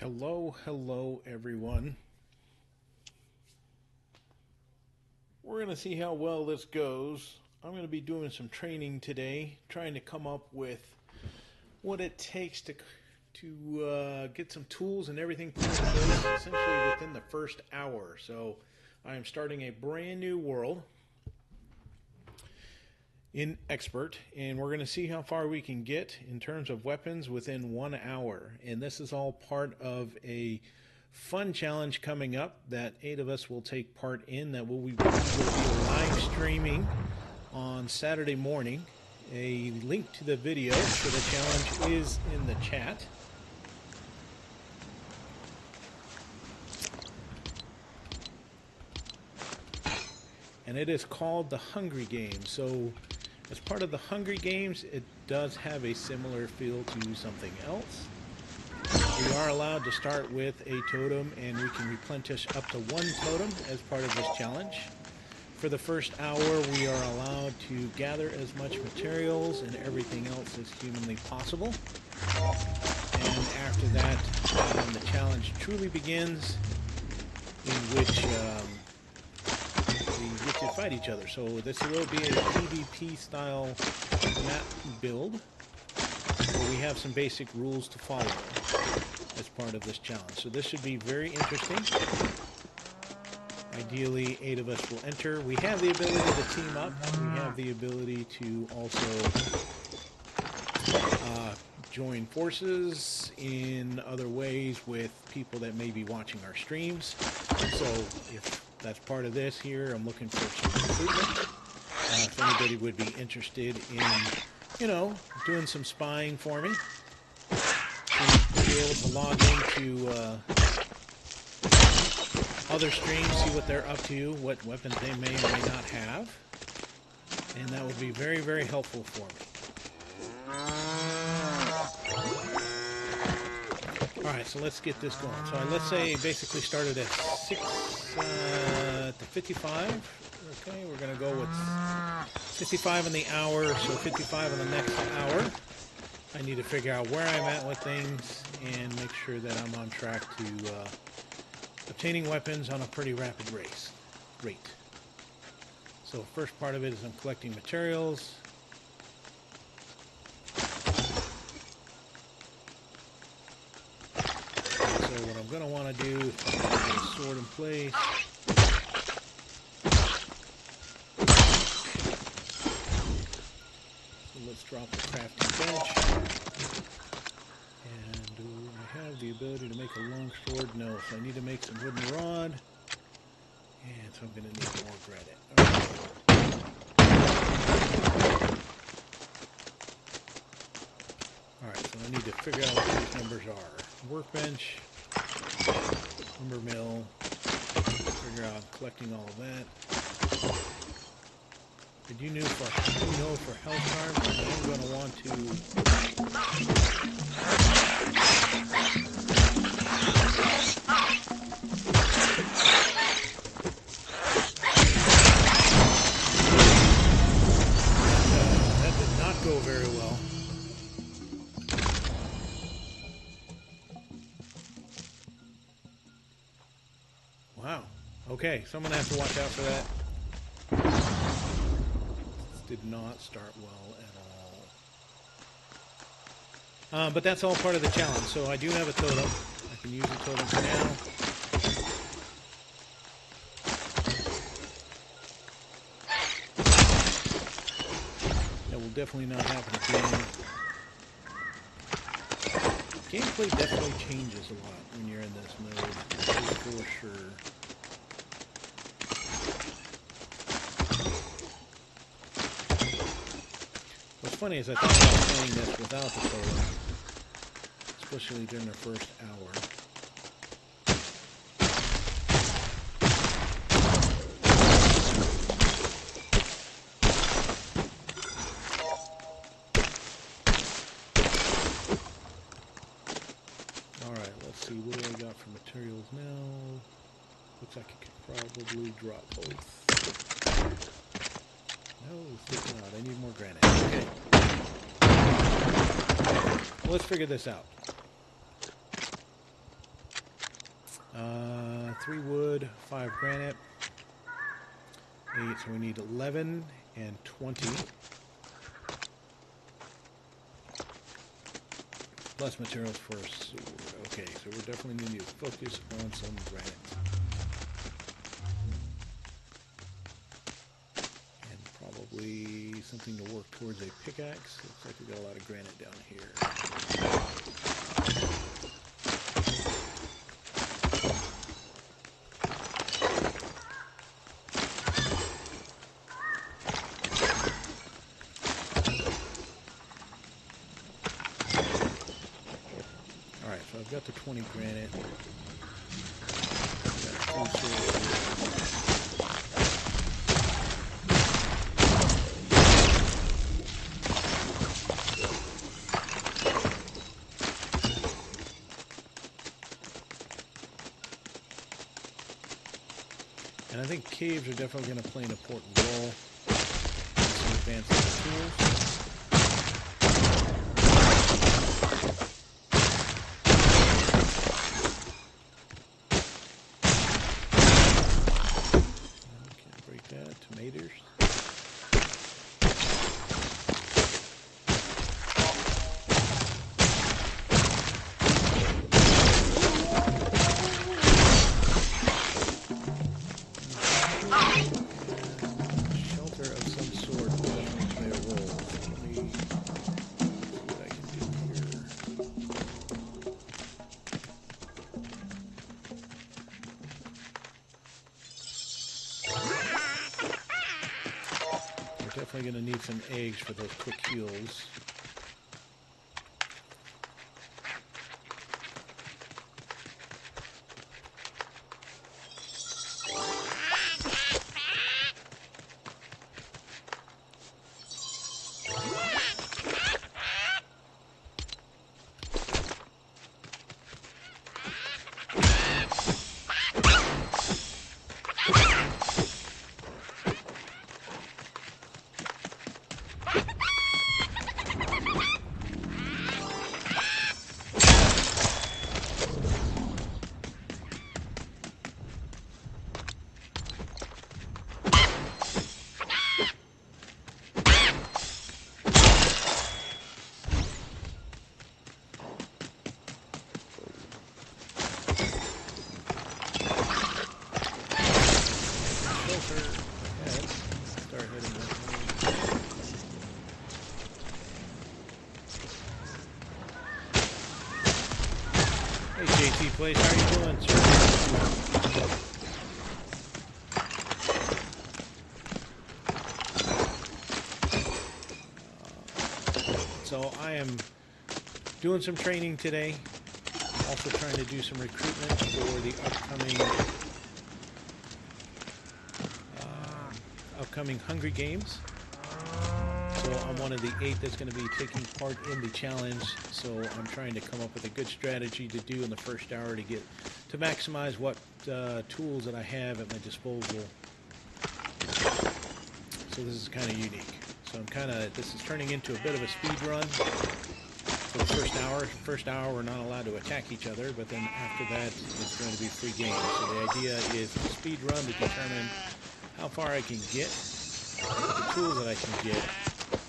Hello everyone. We're going to see how well this goes. I'm going to be doing some training today, trying to come up with what it takes to get some tools and everything put in place essentially within the first hour. So I am starting a brand new world in Expert, and we're going to see how far we can get in terms of weapons within 1 hour. And this is all part of a fun challenge coming up that 8 of us will take part in, that will be live streaming on Saturday morning. A link to the video for the challenge is in the chat. And it is called the Hungry Games. So as part of the Hungry Games, it does have a similar feel to something else. We are allowed to start with a totem, and we can replenish up to 1 totem as part of this challenge. For the first hour, we are allowed to gather as much materials and everything else as humanly possible. And after that, the challenge truly begins, in which we get to fight each other. So this will be a PvP style map build, where we have some basic rules to follow as part of this challenge. So this should be very interesting. Ideally, 8 of us will enter. We have the ability to team up. We have the ability to also join forces in other ways with people that may be watching our streams. So if that's part of this here, I'm looking for some recruitment. If anybody would be interested in, doing some spying for me, to be able to log into other streams, see what they're up to, what weapons they may or may not have, and that would be very, very helpful for me. Alright, so let's get this going. So let's say basically started at 6 to 55. Okay, we're going to go with 55 in the hour, so 55 in the next hour. I need to figure out where I'm at with things and make sure that I'm on track to obtaining weapons on a pretty rapid rate. So first part of it is I'm collecting materials. So what I'm going to want to do is get a sword in place. So let's drop the crafting bench. And do I have the ability to make a long sword? No, so I need to make some wooden rod. And so I'm going to need more granite. Alright, so I need to figure out what these numbers are. Workbench, lumber mill, figure out collecting all of that. Did you know for health harm, I'm going to want to that did not go very well. Wow. Okay, so I'm going to have to watch out for that. Did not start well at all. But that's all part of the challenge. So I do have a totem. I can use a totem for now. That will definitely not happen again. Gameplay definitely changes a lot when you're in this mode, for sure. What's funny is I thought about playing this without the totem, especially during the first hour. Alright, let's see, what do I got for materials now? Looks like I could probably drop both. No, it's not. I need more granite. Okay. Well, let's figure this out. 3 wood, 5 granite, 8, so we need 11 and 20. Plus materials for a sword. Okay, so we're definitely going to need to focus on some granite. And probably something to work towards a pickaxe. Looks like we got a lot of granite down here. So I've got the 20 granite. Got 2 swords. And I think caves are definitely going to play an important role in some advanced tools. Tomatoes. Shelter of some sort will definitely play a role. Let me see what I can do here. Definitely going to need some eggs for those quick heals. Hey JT Place, how are you doing, sir? So I am doing some training today. Also trying to do some recruitment for the upcoming Hungry Games. So I'm one of the 8 that's going to be taking part in the challenge. So I'm trying to come up with a good strategy to do in the first hour to maximize what tools that I have at my disposal. So this is kind of unique. So this is turning into a bit of a speed run for the first hour we're not allowed to attack each other, but then after that it's going to be free game. So the idea is to speed run to determine how far I can get, the tools that I can get,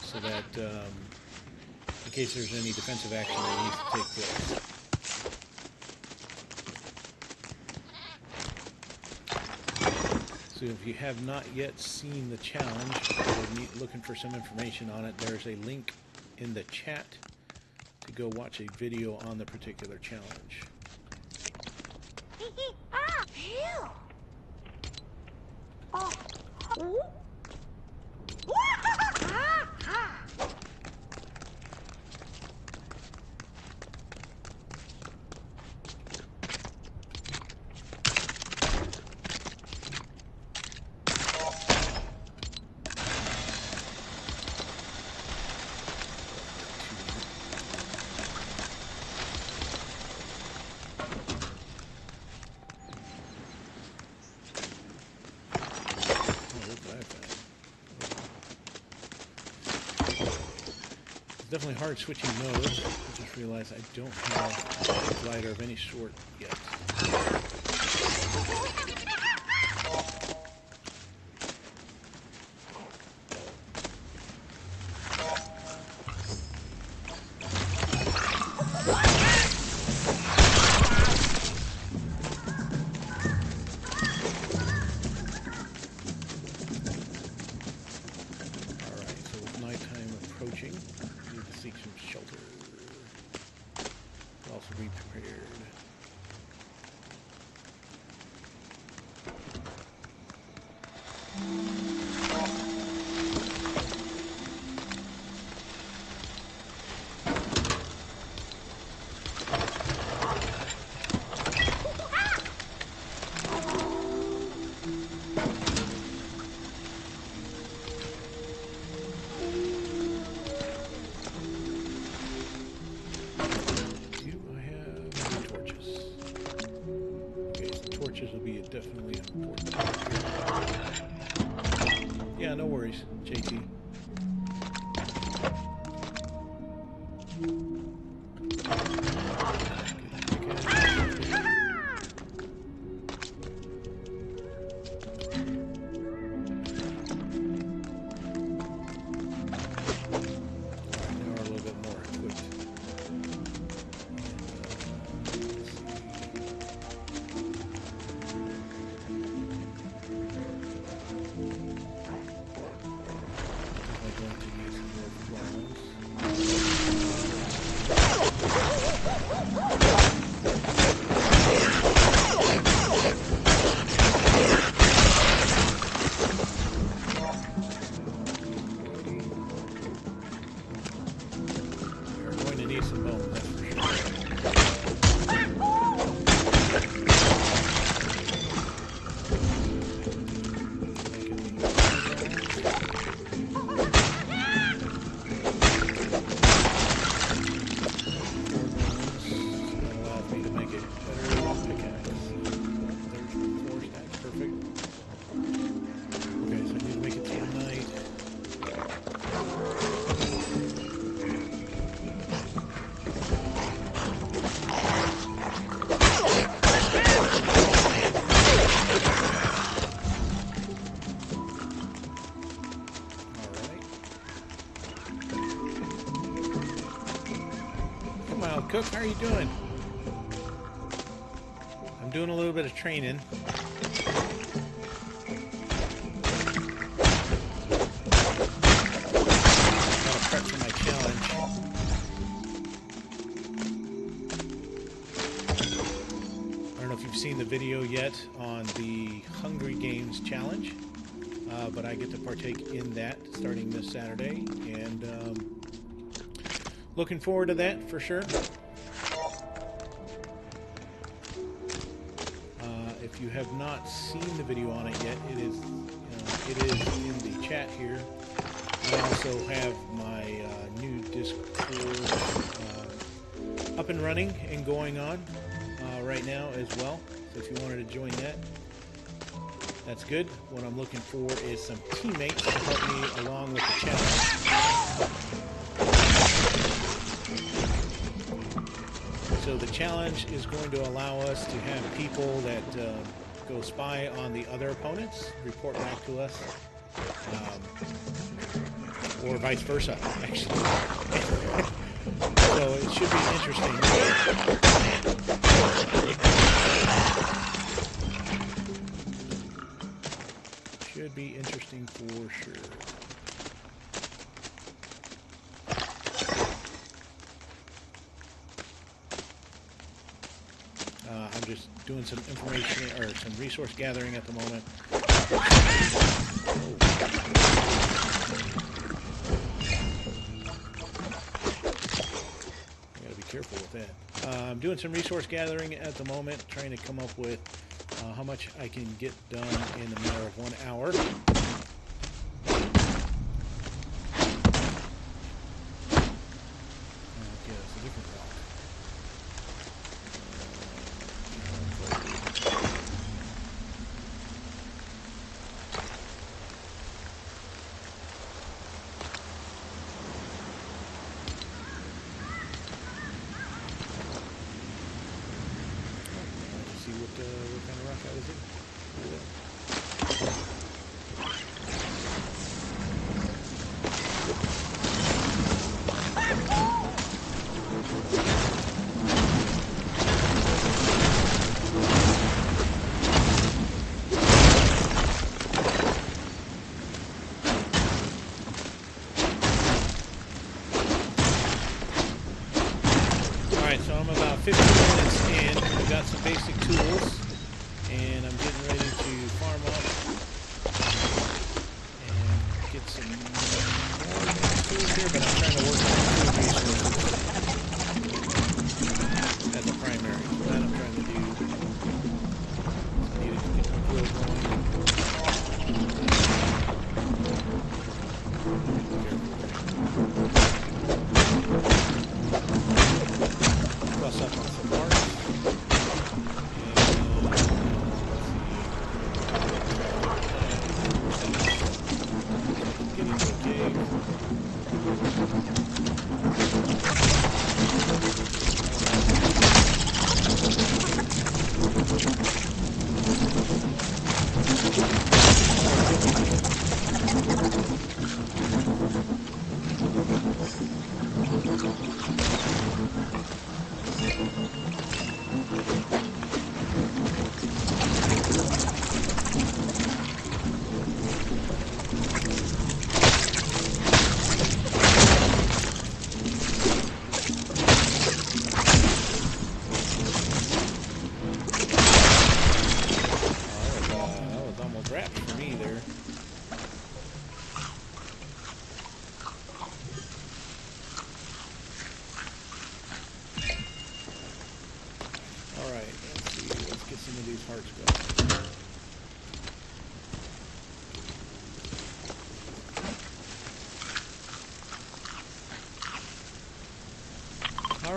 so that in case there's any defensive action that needs to take place. So if you have not yet seen the challenge or looking for some information on it, there's a link in the chat to go watch a video on the particular challenge. Definitely hard switching modes. I just realized I don't have a glider of any sort yet. definitely important. Yeah, no worries, JT. Cook, how are you doing? I'm doing a little bit of training. Gotta prep for my challenge. I don't know if you've seen the video yet on the Hungry Games challenge, but I get to partake in that starting this Saturday, and looking forward to that for sure. If you have not seen the video on it yet, it is in the chat here. I also have my new Discord up and running and going on right now as well. So if you wanted to join that, that's good. What I'm looking for is some teammates to help me along with the challenge. So the challenge is going to allow us to have people that go spy on the other opponents, report back to us, or vice versa, actually. So it should be interesting. Should be interesting for sure. I'm just doing some information or some resource gathering at the moment. I gotta be careful with that. I'm doing some resource gathering at the moment, trying to come up with how much I can get done in a matter of 1 hour. So I'm about 15 minutes in. I've got some basic tools, and I'm getting ready to farm up and get some more tools here, but I'm trying to work on food resources as a primary. So that I'm trying to do. I need to get my grill going. Plus up on some parts. And let's see.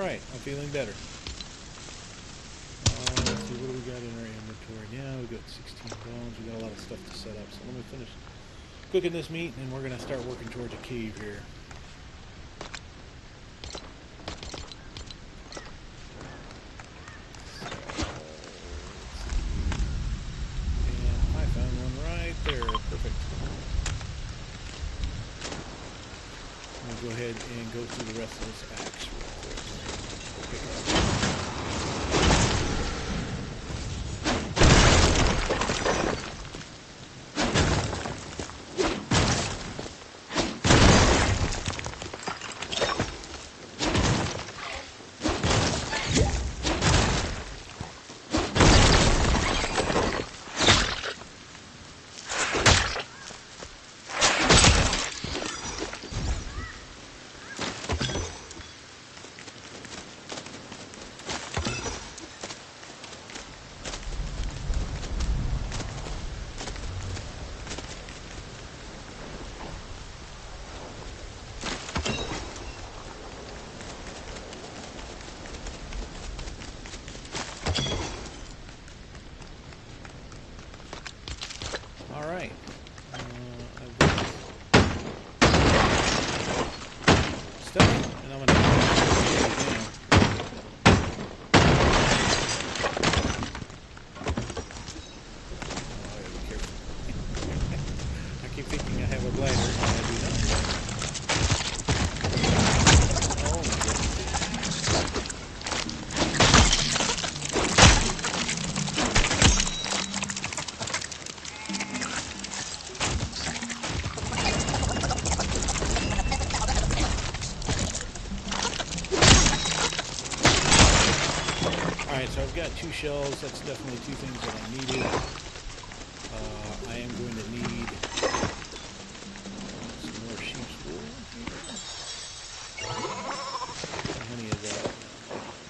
Alright, I'm feeling better. Let's see, what do we got in our inventory now? We got 16 bones. We got a lot of stuff to set up. So let me finish cooking this meat, and we're going to start working towards a cave here. And I found one right there. Perfect. I'm going to go ahead and go through the rest of this axe real quick. Pick up. Alright. I've got stuff, and I'm going to now. Oh, I gotta be careful. I keep thinking I have a glider, and I do not. Oh my goodness. Alright, so I've got 2 shells. That's definitely 2 things that I needed. I am going to need some more sheep's wool here. How many is that?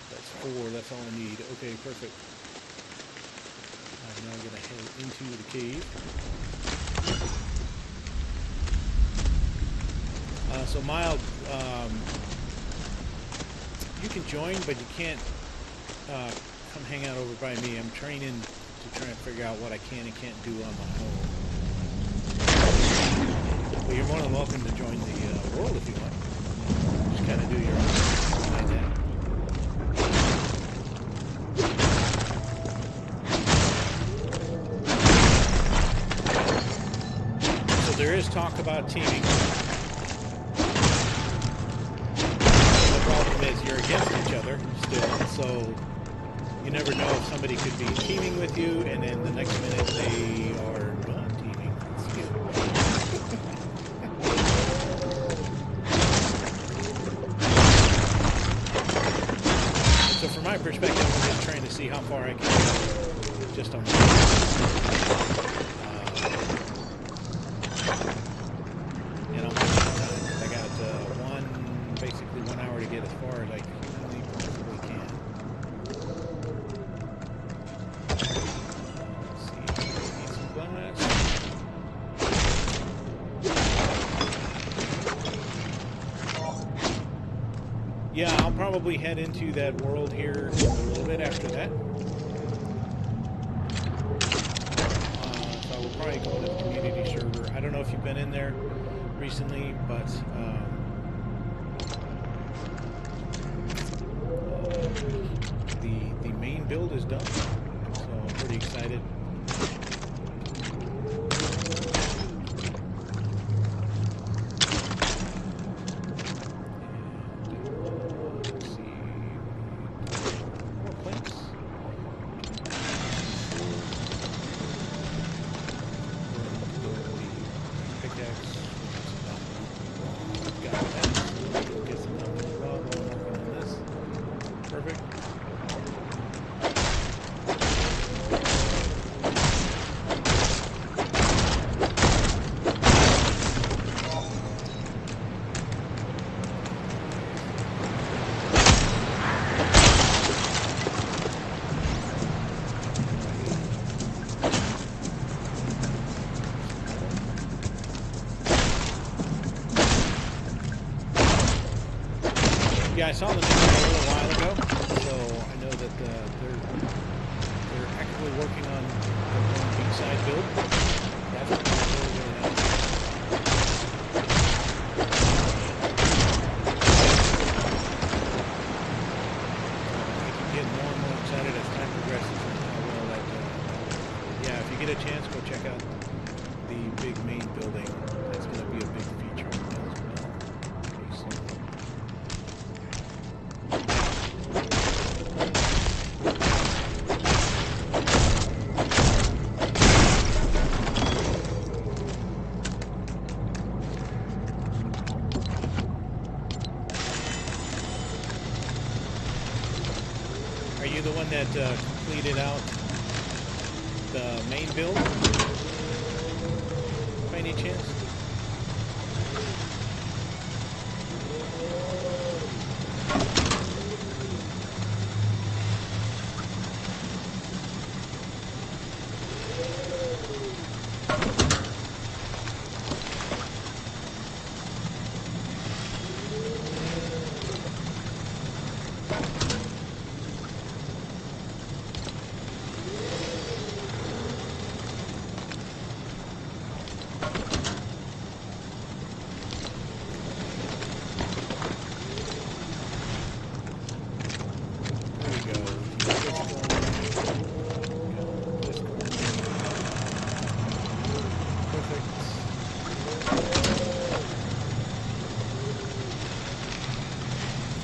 That's 4. That's all I need. Okay, perfect. I'm now going to head into the cave. So Mild, you can join, but you can't come hang out over by me. I'm training to try and figure out what I can and can't do on my own. But you're more than welcome to join the world if you want. Just kind of do your own thing like that. So there is talk about teaming. The problem is you're against each other still, so you never know if somebody could be teaming with you, and then the next minute they are not teaming with you. So from my perspective, I'm just trying to see how far I can go just on my and I'm wasting time. I got basically 1 hour to get as far as I possibly can. Yeah, I'll probably head into that world here a little bit after that. So I will probably go to the community server. I don't know if you've been in there recently, but the main build is done, so I'm pretty excited. Yeah, I saw the name a little while build. That's really, really nice. I keep getting more and more excited as time progresses and how well that yeah, if you get a chance, go check out the big main building. That's going to be a big feature as well. Pretty soon. Are you the one that completed out the main build by any chance?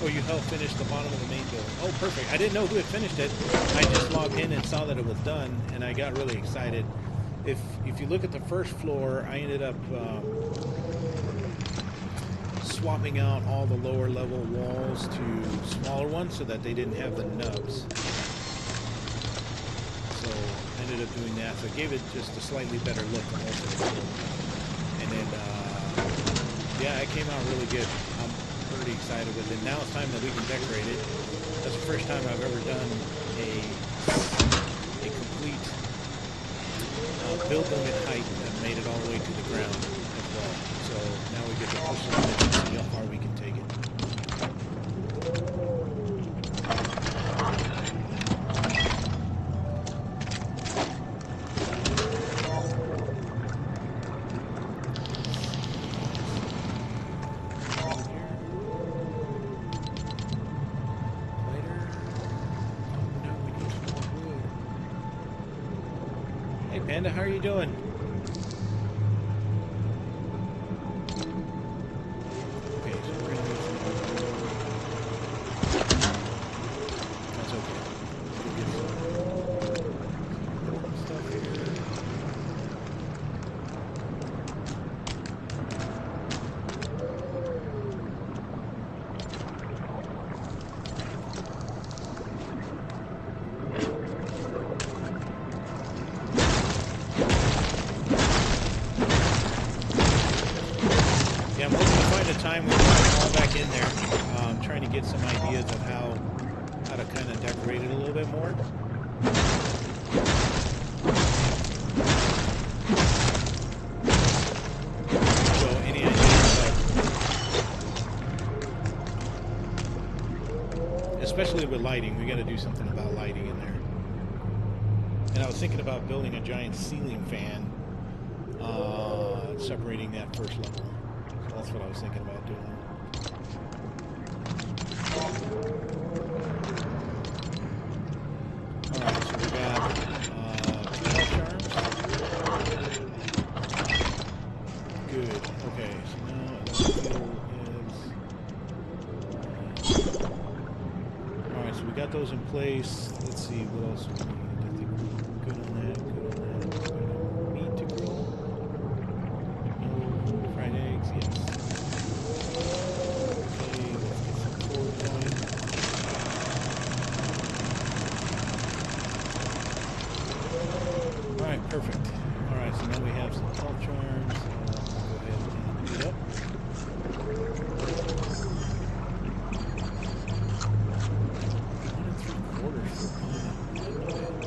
Oh, you helped finish the bottom of the main building. Oh, perfect. I didn't know who had finished it. I just logged in and saw that it was done, and I got really excited. If you look at the first floor, I ended up swapping out all the lower level walls to smaller ones so that they didn't have the nubs. So I ended up doing that. So it gave it just a slightly better look also. And then, yeah, it came out really good. I'm pretty excited with it. Now it's time that we can decorate it. That's the first time I've ever done a complete build limit height and made it all the way to the ground as well. So now we get to push the limit and see how far we can take it. Panda, how are you doing? Okay, so we're gonna need some wood. That's okay. We'll get some stuff here. Yeah, I'm hoping to find a time where we're all back in there, trying to get some ideas of how to kind of decorate it a little bit more. So, any ideas? Especially with lighting, we got to do something about lighting in there. And I was thinking about building a giant ceiling fan, separating that first level. That's what I was thinking about doing. Alright, so we got charms. Good. Okay, so now the field is... Alright, so we got those in place. Let's see, what else we need. I think we're good on that, good on that. So we got meat to grill. No fried eggs, yes. Alright, perfect. Alright, so now we have some health charms. Go ahead and heat up. $1 3/4 for pine.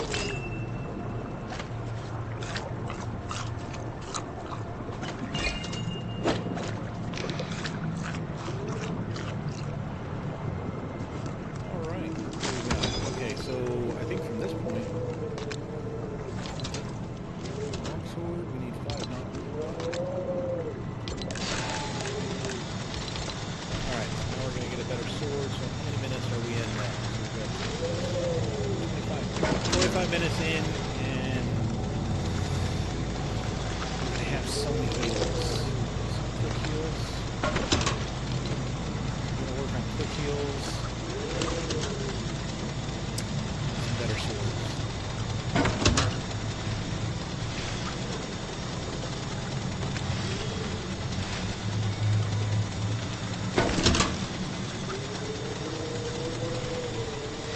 some heals. Some quick heals. I'm gonna work on quick heals. Some better swords.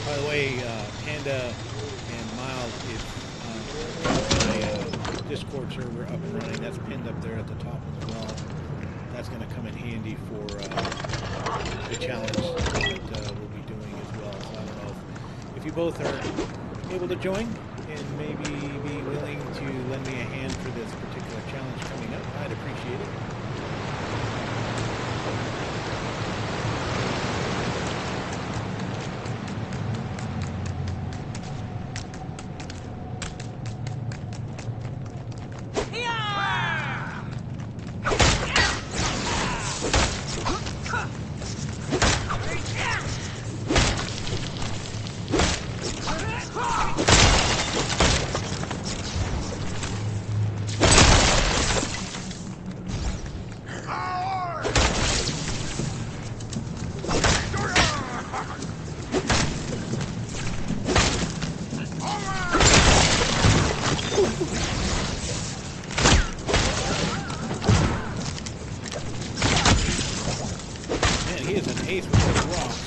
By the way, Panda and Miles, if my Discord server up and running, that's pinned up there at the top as well. That's going to come in handy for the challenge that we'll be doing as well. So I don't know if you both are able to join and maybe be willing to lend me a hand for this particular challenge coming up. I'd appreciate it. He is an ace with those rocks.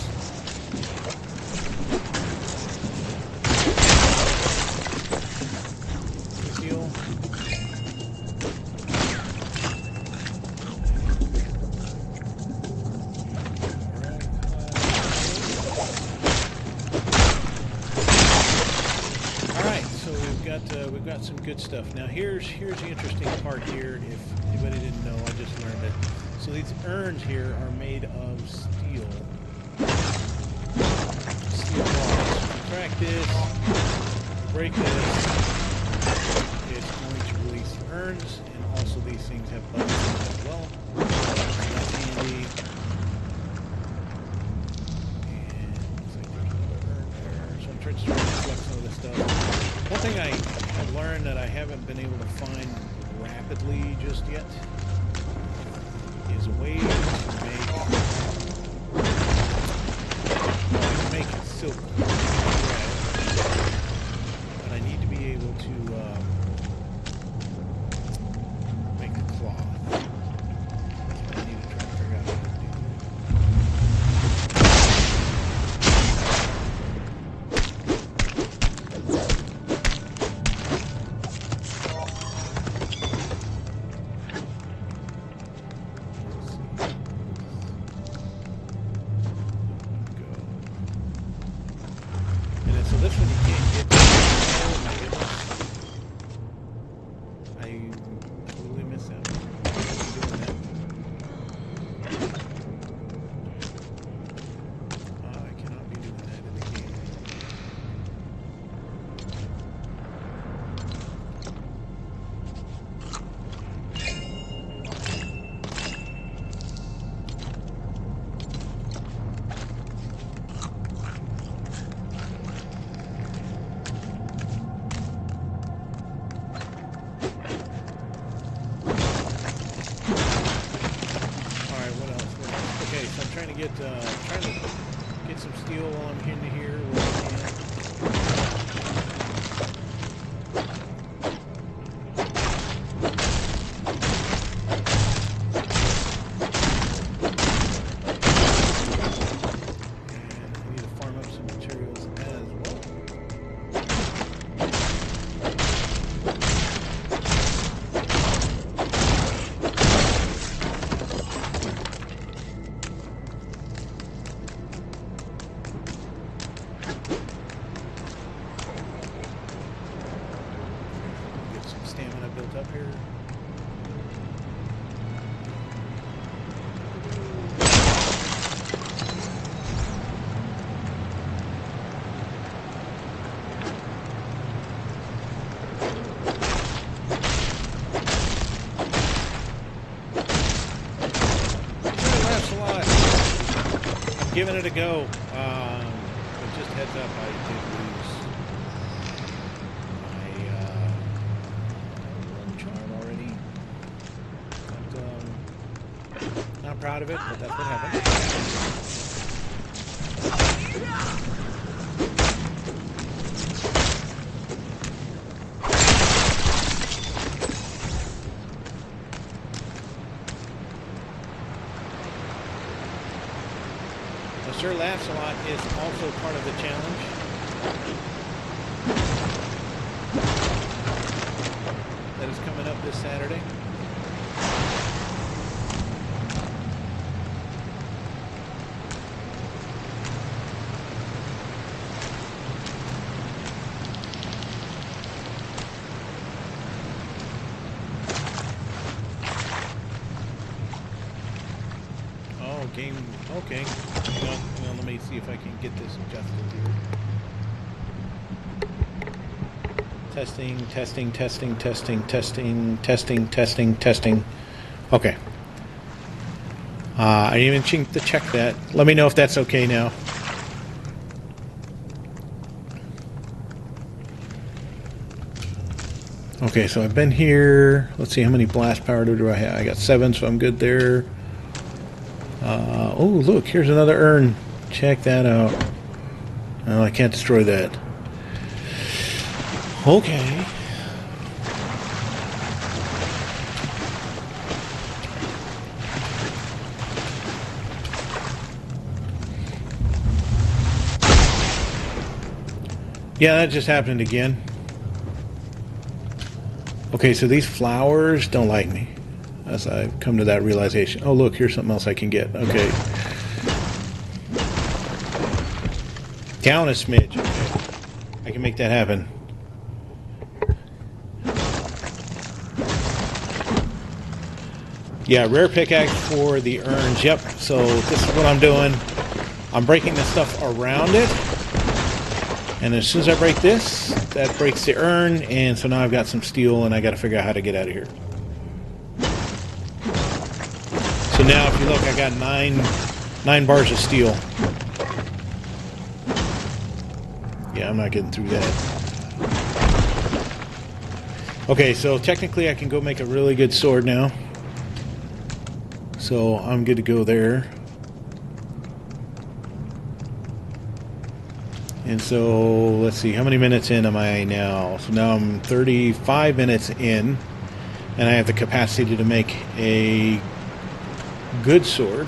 Quick heal. Alright, so we've got some good stuff. Now here's the interesting part here. If anybody didn't know, I just learned it. So these urns here are made of steel. Steel bars. If you crack this, break this, it's going to release the urns, and also these things have buttons as well. So that's handy. And looks like there's another urn there. So I'm trying to collect some of this stuff. One thing I have learned that I haven't been able to find rapidly just yet is a way to make silk thread, but I need to be able to make the cloth. So I need to try to figure out how to do so this one you can't get to. Oh my goodness. I totally missed that one. I cannot be doing that in the game. Okay, so I'm trying to get some steel while I'm into here where I can. And I need to farm up some materials as well. Stamina built up here. I'm giving it a go. But just heads up, I did lose my one charm already. proud of it, but that's what happened. Sir Lancelot is also part of the challenge. That is coming up this Saturday. Oh, game. Okay. Hang on, let me see if I can get this adjusted here. Testing. Okay. I didn't even think to check that. Let me know if that's okay now. Okay, so I've been here. Let's see, how many blast power do I have? I got 7, so I'm good there. Oh, look, here's another urn. Check that out. Oh, I can't destroy that. Okay. Yeah, that just happened again. Okay, so these flowers don't like me. As I come to that realization. Oh, look, here's something else I can get. Okay. Down a smidge. Okay. I can make that happen. Yeah, rare pickaxe for the urns. Yep, so this is what I'm doing. I'm breaking the stuff around it. And as soon as I break this, that breaks the urn. And so now I've got some steel and I got to figure out how to get out of here. So now, if you look, I got nine bars of steel. Yeah, I'm not getting through that. Okay, so technically I can go make a really good sword now. So I'm good to go there. And so, let's see, how many minutes in am I now? So now I'm 35 minutes in, and I have the capacity to make a good sword.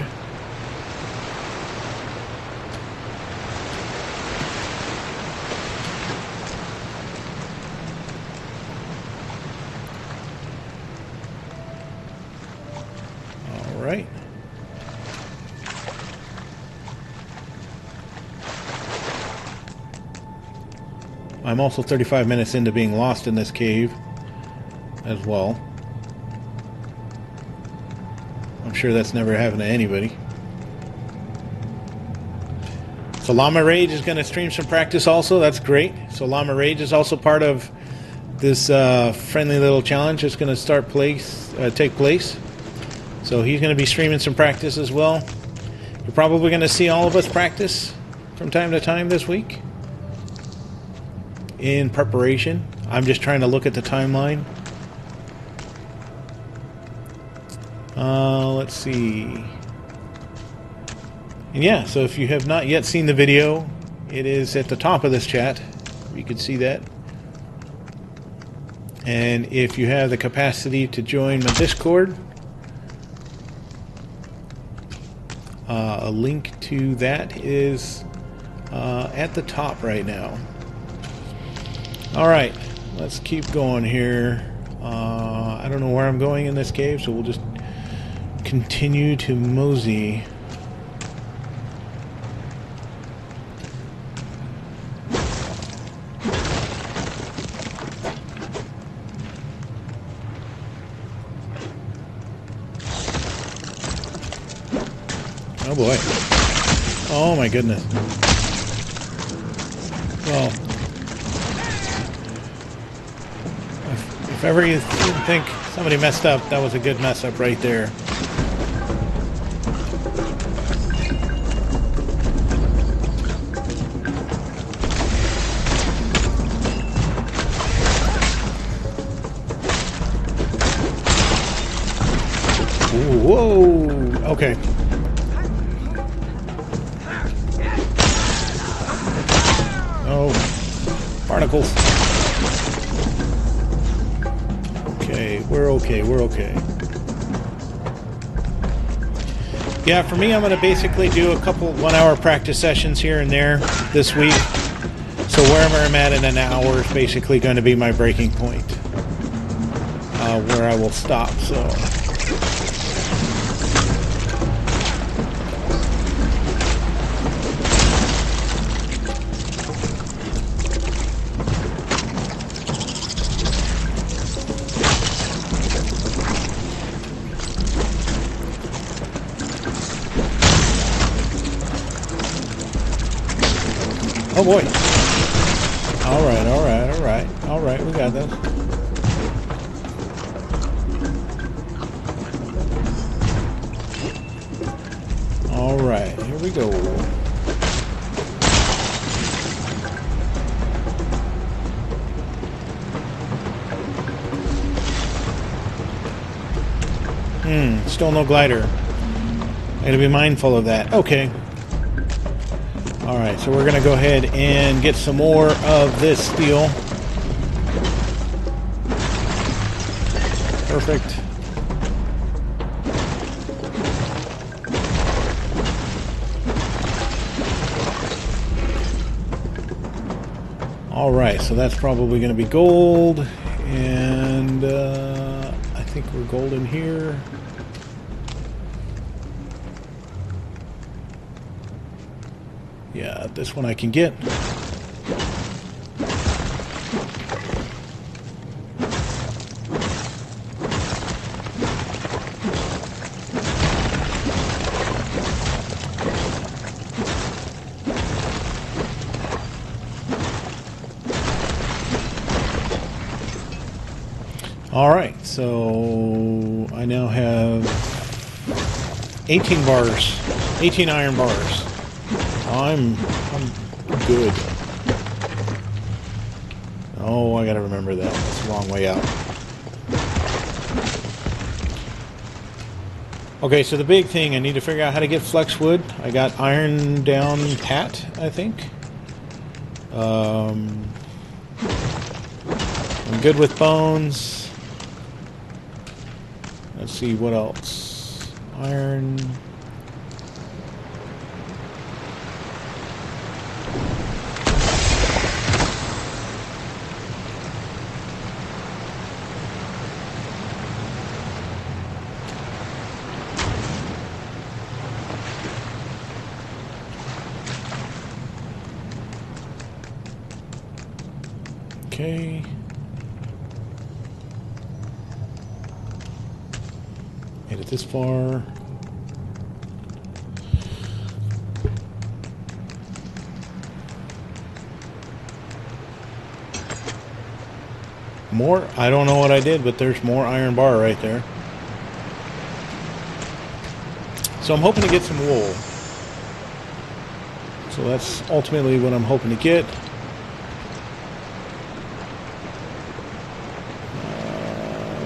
All right. I'm also 35 minutes into being lost in this cave as well. I'm sure that's never happened to anybody. So Llama Rage is going to stream some practice also. That's great. So Llama Rage is also part of this friendly little challenge that's going to take place. So he's going to be streaming some practice as well. You're probably going to see all of us practice from time to time this week in preparation. I'm just trying to look at the timeline. Let's see. And yeah, so if you have not yet seen the video, it is at the top of this chat. You can see that. And if you have the capacity to join my Discord, a link to that is at the top right now. Alright, let's keep going here. I don't know where I'm going in this cave, so we'll just continue to mosey. Oh boy. Oh my goodness. Well, if ever you think somebody messed up, that was a good mess up right there. Ooh, whoa! Okay. Oh, barnacles. Okay, we're okay, we're okay. Yeah, for me, I'm going to basically do a couple 1-hour practice sessions here and there this week. So wherever I'm at in an hour is basically going to be my breaking point, where I will stop. So. Oh boy. Alright, alright, alright. Alright, we got this. Alright, here we go. Still no glider. Gotta be mindful of that. Okay. Alright, so we're going to go ahead and get some more of this steel. Perfect. Alright, so that's probably going to be gold. And I think we're golden here. Yeah, this one I can get. All right, so I now have 18 bars, 18 iron bars. I'm good. Oh, I gotta remember that. That's a long way out. Okay, so the big thing, I need to figure out how to get flex wood. I got iron down pat, I think. I'm good with bones. Let's see, what else? Iron. Okay. Made it this far. More? I don't know what I did, but there's more iron bar right there. So I'm hoping to get some wool. So that's ultimately what I'm hoping to get.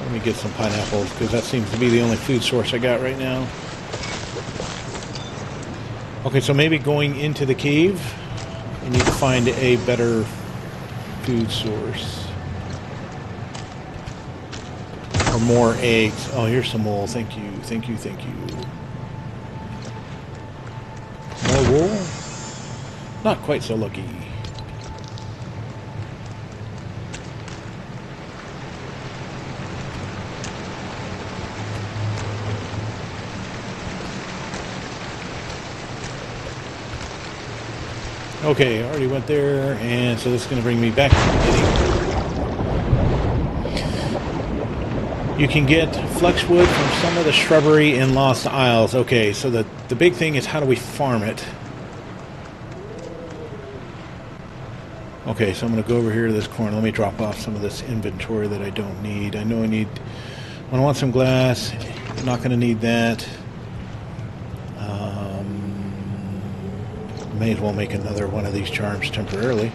Let me get some pineapples, because that seems to be the only food source I got right now. Okay, so maybe going into the cave, I need to find a better food source. Or more eggs. Oh, here's some wool. Thank you, thank you, thank you. More wool? Not quite so lucky. Okay, I already went there, and so this is going to bring me back to the beginning. You can get flex wood from some of the shrubbery in Lost Isles. Okay, so the big thing is how do we farm it? Okay, so I'm going to go over here to this corner. Let me drop off some of this inventory that I don't need. I know I want some glass. I'm not going to need that. May as well make another one of these charms temporarily.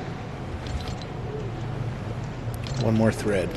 One more thread.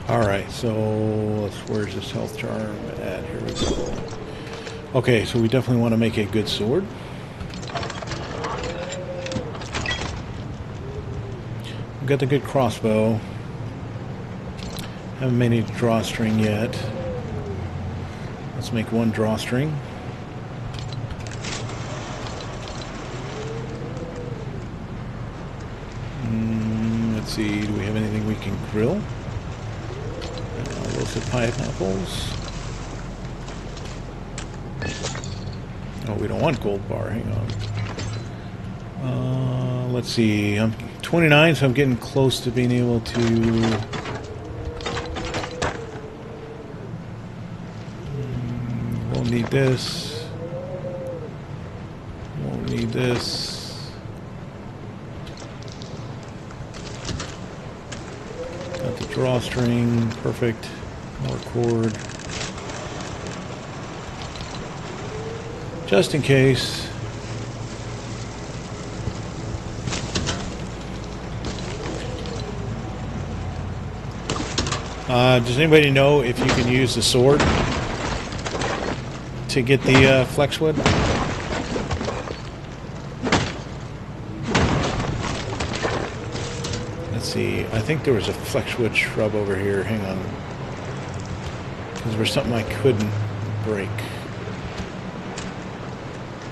Alright, so where's this health charm at? Here we go. Okay, so we definitely want to make a good sword. We've got the good crossbow. Haven't made any drawstring yet. Let's make one drawstring. Let's see, do we have anything we can grill? Roasted pineapples. Oh, we don't want gold bar. Hang on. Let's see. I'm 29, so I'm getting close to being able to... Won't need this. Won't need this. Got the drawstring. Perfect. More cord. Just in case. Does anybody know if you can use the sword to get the flexwood? Let's see. I think there was a flexwood shrub over here. Hang on. Because there was something I couldn't break.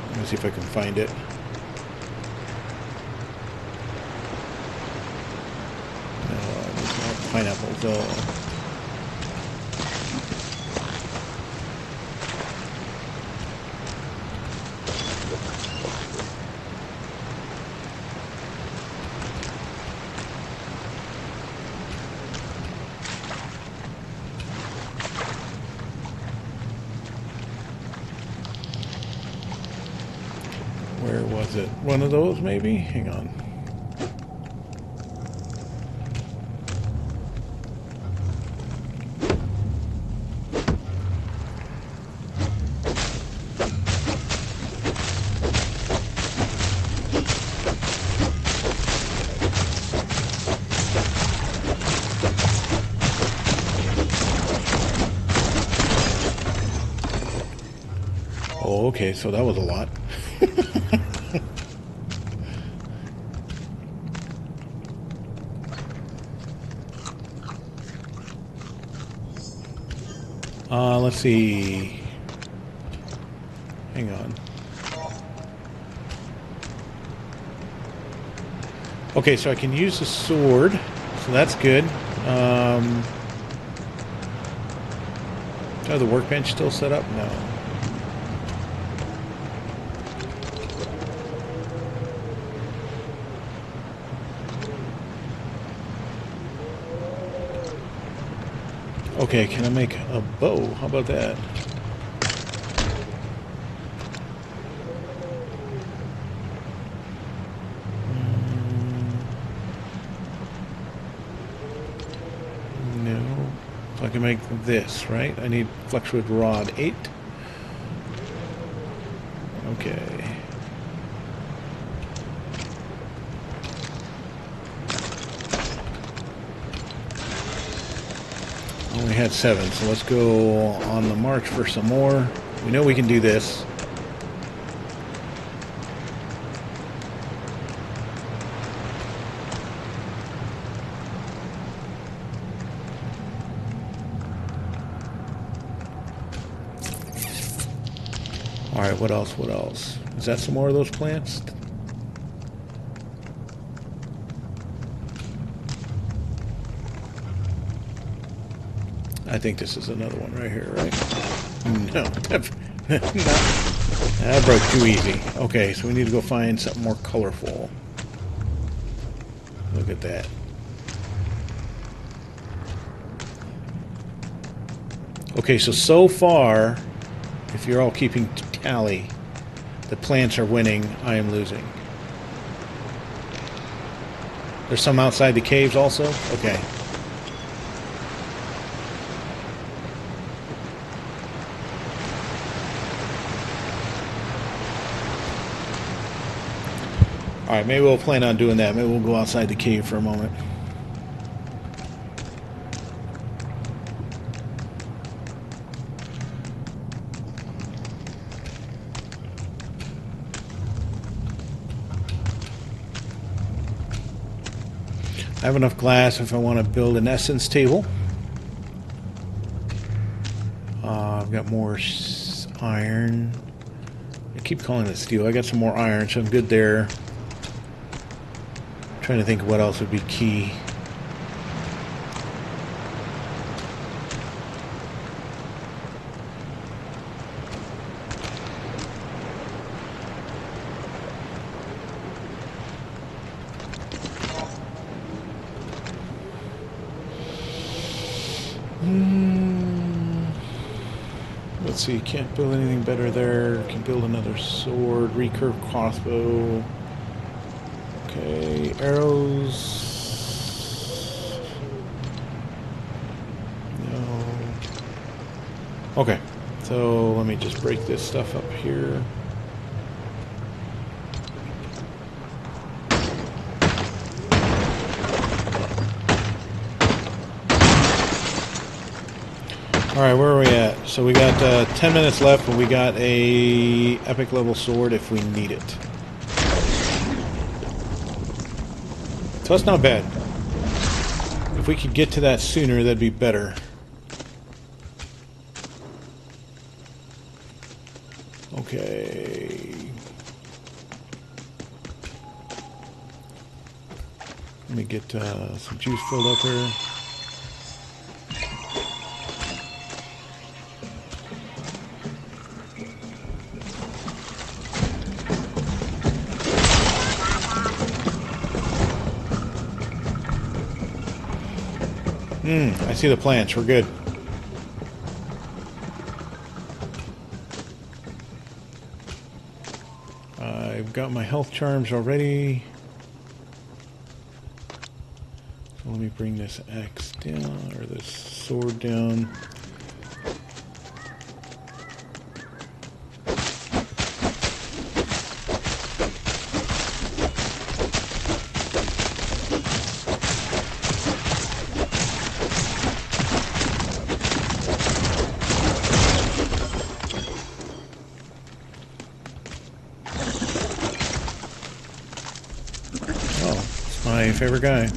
Let me see if I can find it. No, there's no pineapples though. Where was it? One of those, maybe? Hang on. Oh, okay, so that was a lot. Let's see. Hang on. Okay, so I can use the sword, so that's good. Oh, the workbench still set up? No. Okay, can I make a bow? How about that? No. So I can make this, right? I need flexwood rod 8. Okay. Only had 7, so let's go on the march for some more. We know we can do this. Alright, what else? What else? Is that some more of those plants? I think this is another one right here, right? No, that broke too easy. Okay, so we need to go find something more colorful. Look at that. Okay, so far, if you're all keeping tally, the plants are winning, I am losing. There's some outside the caves also? Okay. Alright, maybe we'll plan on doing that. Maybe we'll go outside the cave for a moment. have enough glass if I want to build an essence table. I've got more iron. I keep calling it steel. I got some more iron, so I'm good there. I'm trying to think of what else would be key. Let's see, can't build anything better there. Can build another sword, recurve crossbow. Okay, arrows. No. Okay, so let me just break this stuff up here. Alright, where are we at? So we got 10 minutes left, but we got a epic level sword if we need it. So that's not bad. If we could get to that sooner, that'd be better. Okay. Let me get some juice filled up here. I see the plants. We're good. I've got my health charms already. So let me bring this axe down, or this sword down. My favorite guy.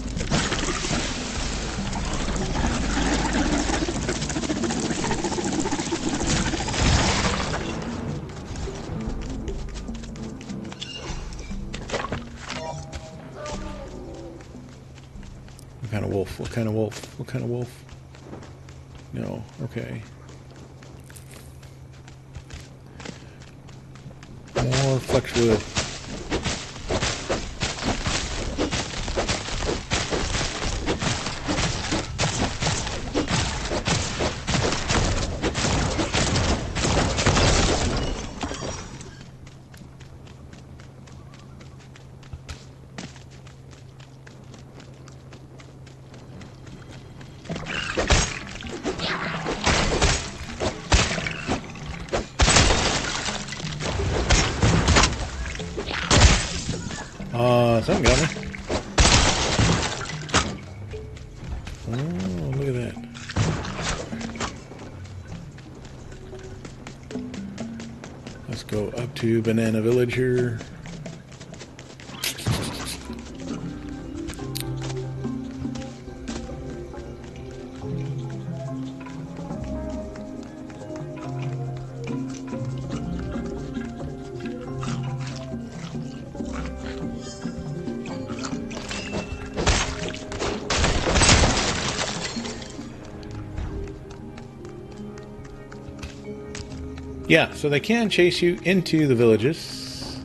What kind of wolf? What kind of wolf? What kind of wolf? No. Okay. More flex wood. Something got me. Oh, look at that. Let's go up to Banana Villager. Yeah, so they can chase you into the villages.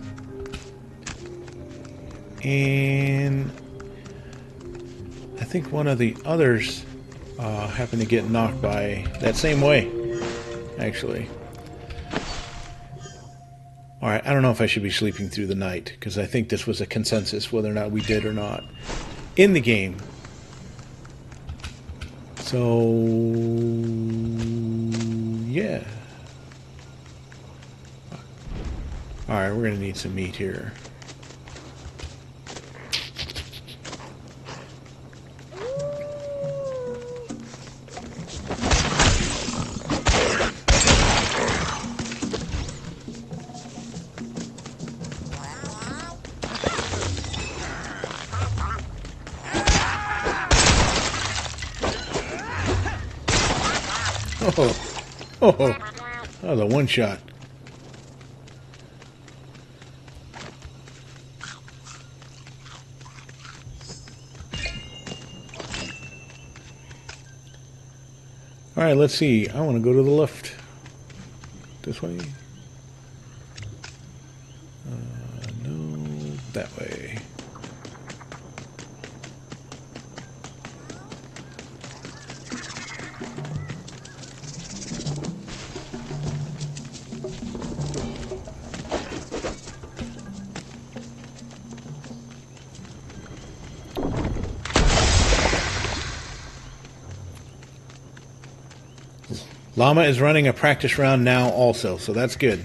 And I think one of the others happened to get knocked by that same way, actually. Alright, I don't know if I should be sleeping through the night, because I think this was a consensus, whether or not we did or not, in the game. So, yeah. Alright, we're going to need some meat here. Oh, oh, that was a one shot. All right, let's see. I want to go to the left. This way? No, that way. Llama is running a practice round now also, so that's good.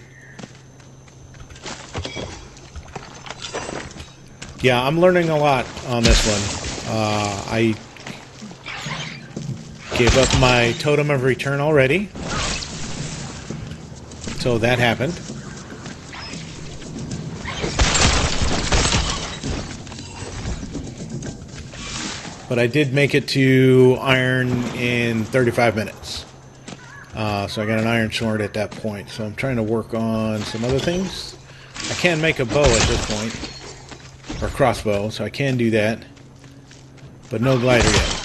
Yeah, I'm learning a lot on this one. I gave up my totem of return already, so that happened. But I did make it to iron in 35 minutes. So I got an iron sword at that point. So I'm trying to work on some other things. I can make a bow at this point. Or crossbow, so I can do that. But no glider yet.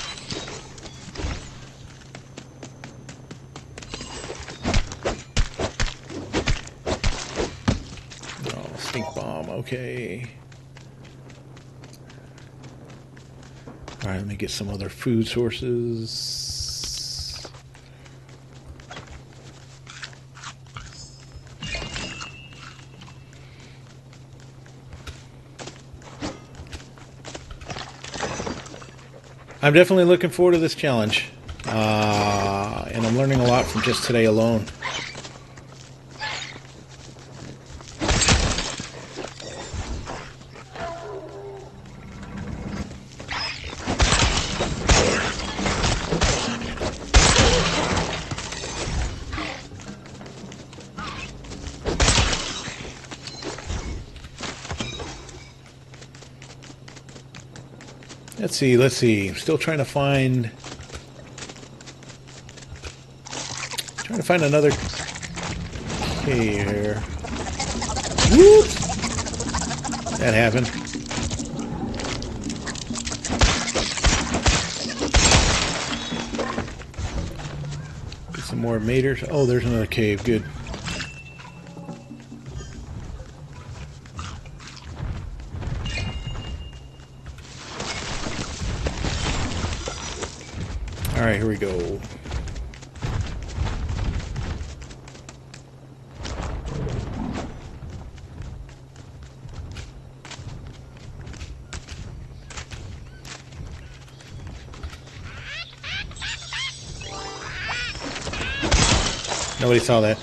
Oh, stink bomb, okay. Alright, let me get some other food sources. I'm definitely looking forward to this challenge, and I'm learning a lot from just today alone. Let's see. I'm still trying to find another cave here. Whoops! That happened. Get some more maters. Oh, there's another cave. Good. All right, here we go. Nobody saw that.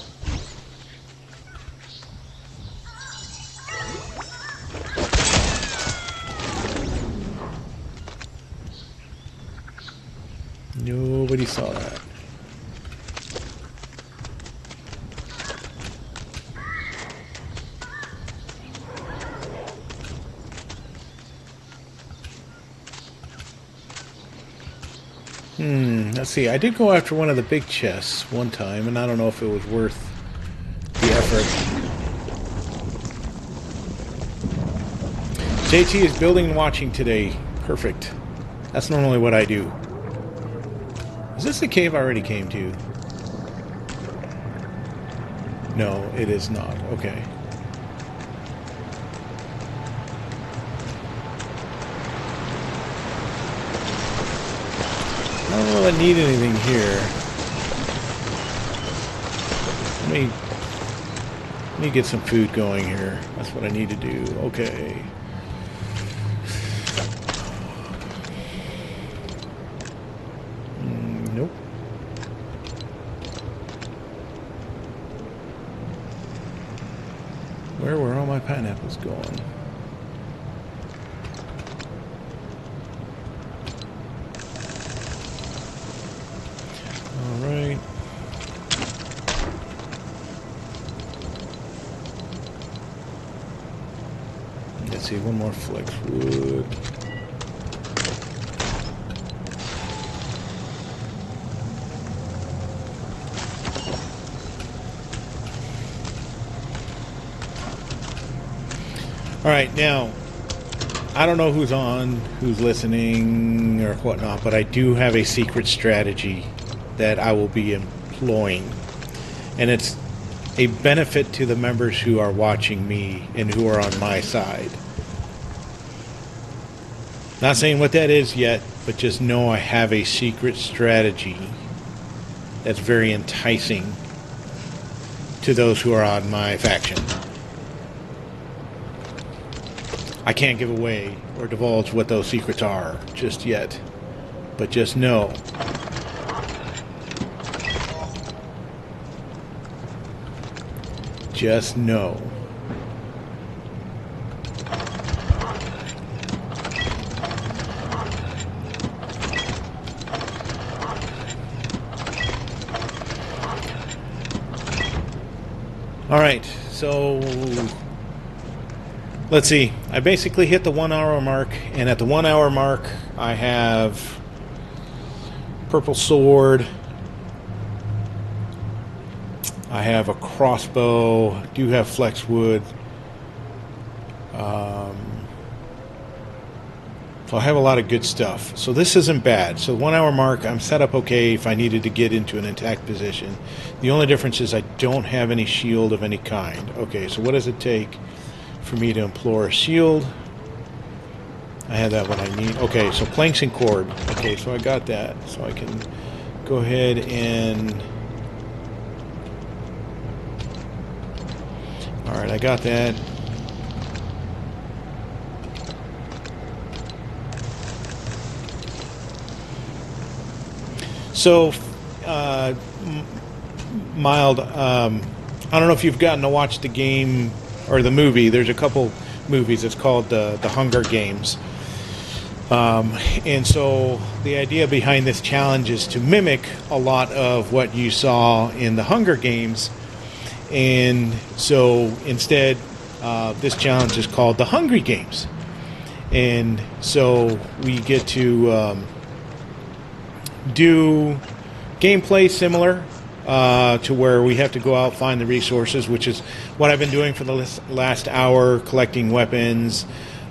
Nobody saw that. Let's see. I did go after one of the big chests one time, and I don't know if it was worth the effort. JT is building and watching today. Perfect. That's normally what I do. Is this the cave I already came to? No, it is not. Okay. I don't know if I need anything here. Let me get some food going here. That's what I need to do. Okay. Nope. Where were all my pineapples going? All right. Let's see, one more flex wood. All right, now, I don't know who's listening or whatnot, but I do have a secret strategy that I will be employing. And it's a benefit to the members who are watching me and who are on my side. Not saying what that is yet, but just know I have a secret strategy that's very enticing to those who are on my faction. I can't give away or divulge what those secrets are just yet, but just know. Just know. All right, so let's see. I basically hit the 1 hour mark, and at the 1 hour mark, I have purple sword. I have a crossbow. Do have flex wood. So I have a lot of good stuff. So this isn't bad. So 1 hour mark, I'm set up okay if I needed to get into an attack position. The only difference is I don't have any shield of any kind. Okay, so what does it take for me to employ a shield? I have that what I need. Okay, so planks and cord. Okay, so I got that. So I can go ahead and... Alright, I got that. So, Mild, I don't know if you've gotten to watch the game or the movie. There's a couple movies. It's called the Hunger Games. And so the idea behind this challenge is to mimic a lot of what you saw in the Hunger Games. And so instead, this challenge is called the Hungry Games. And so we get to do gameplay similar to where we have to go out, find the resources, which is what I've been doing for the last hour, collecting weapons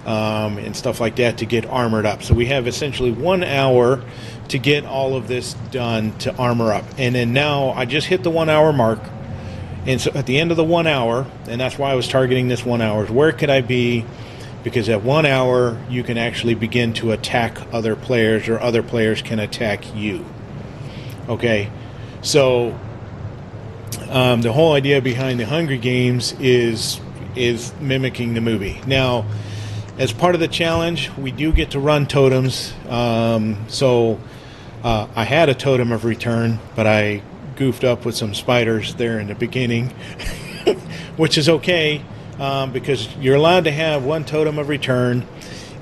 and stuff like that to get armored up. So we have essentially 1 hour to get all of this done to armor up. And then now I just hit the 1 hour mark. And so at the end of the 1 hour, and that's why I was targeting this 1 hour, where could I be? Because at 1 hour, you can actually begin to attack other players, or other players can attack you. Okay, so the whole idea behind the Hungry Games is mimicking the movie. Now, as part of the challenge, we do get to run totems. So I had a totem of return, but I goofed up with some spiders there in the beginning, which is okay. Because you're allowed to have one totem of return.